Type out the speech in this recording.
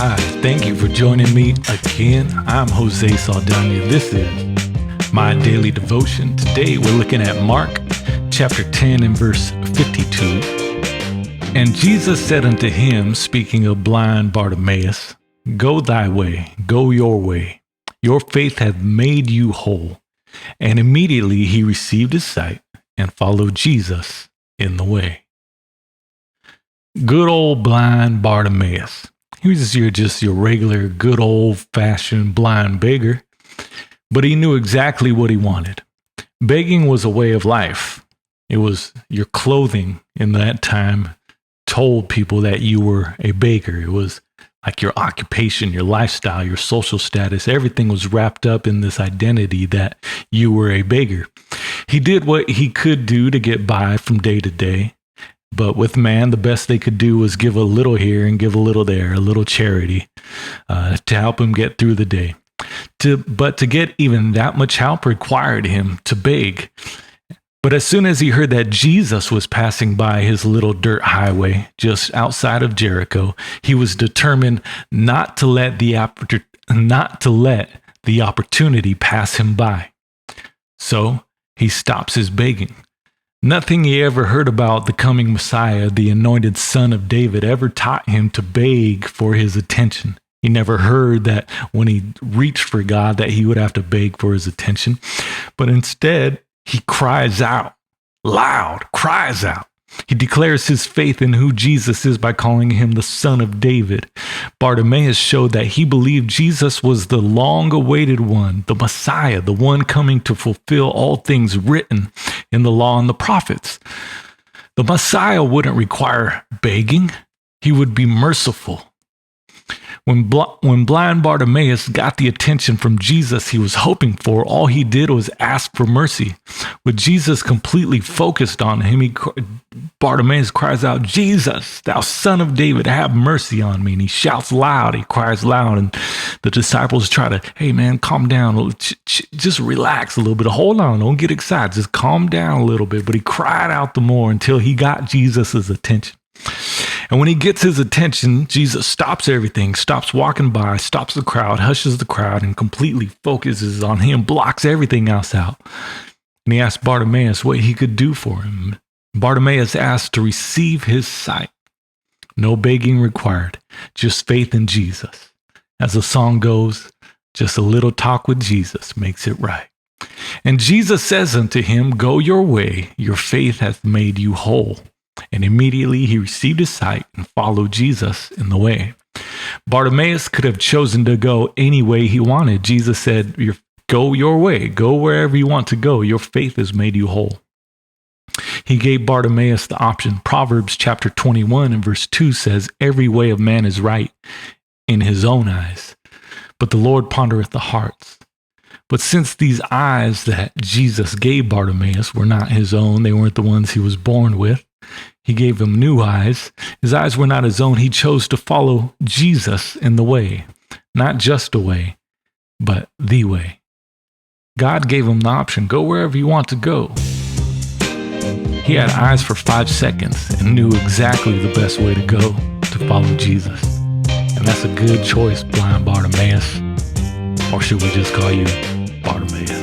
Hi, thank you for joining me again. I'm Jose Saldana. This is my daily devotion. Today we're looking at Mark chapter 10 and verse 52. And Jesus said unto him, speaking of blind Bartimaeus, Go thy way, go your way. Your faith hath made you whole. And immediately he received his sight and followed Jesus in the way. Good old blind Bartimaeus. He was just your regular, good old-fashioned blind beggar, but he knew exactly what he wanted. Begging was a way of life. It was your clothing in that time told people that you were a beggar. It was like your occupation, your lifestyle, your social status. Everything was wrapped up in this identity that you were a beggar. He did what he could do to get by from day to day. But with man, the best they could do was give a little here and give a little there, a little charity to help him get through the day. But to get even that much help required him to beg. But as soon as he heard that Jesus was passing by his little dirt highway just outside of Jericho, he was determined not to let the opportunity pass him by. So he stops his begging. Nothing he ever heard about the coming Messiah, the anointed son of David, ever taught him to beg for his attention. He never heard that when he reached for God that he would have to beg for his attention. But instead, he cries out, loud, cries out. He declares his faith in who Jesus is by calling him the Son of David. Bartimaeus showed that he believed Jesus was the long-awaited one, the Messiah, the one coming to fulfill all things written in the law and the prophets. The Messiah wouldn't require begging. He would be merciful. When blind Bartimaeus got the attention from Jesus he was hoping for, all he did was ask for mercy. With Jesus completely focused on him, Bartimaeus cries out, Jesus, thou son of David, have mercy on me. And he shouts loud, he cries loud, and the disciples try to, hey man, calm down, just relax a little bit. Hold on, don't get excited, just calm down a little bit. But he cried out the more until he got Jesus's attention. And when he gets his attention, Jesus stops everything, stops walking by, stops the crowd, hushes the crowd, and completely focuses on him, blocks everything else out. And he asked Bartimaeus what he could do for him. Bartimaeus asked to receive his sight. No begging required, just faith in Jesus. As the song goes, just a little talk with Jesus makes it right. And Jesus says unto him, Go your way, your faith hath made you whole. And immediately he received his sight and followed Jesus in the way. Bartimaeus could have chosen to go any way he wanted. Jesus said, Go your way, go wherever you want to go. Your faith has made you whole. He gave Bartimaeus the option. Proverbs chapter 21 and verse 2 says, Every way of man is right in his own eyes, but the Lord pondereth the hearts. But since these eyes that Jesus gave Bartimaeus were not his own, they weren't the ones he was born with, he gave him new eyes. His eyes were not his own. He chose to follow Jesus in the way, not just a way, but the way. God gave him the option, go wherever you want to go. He had eyes for 5 seconds and knew exactly the best way to go to follow Jesus. And that's a good choice, blind Bartimaeus. Or should we just call you Bartimaeus?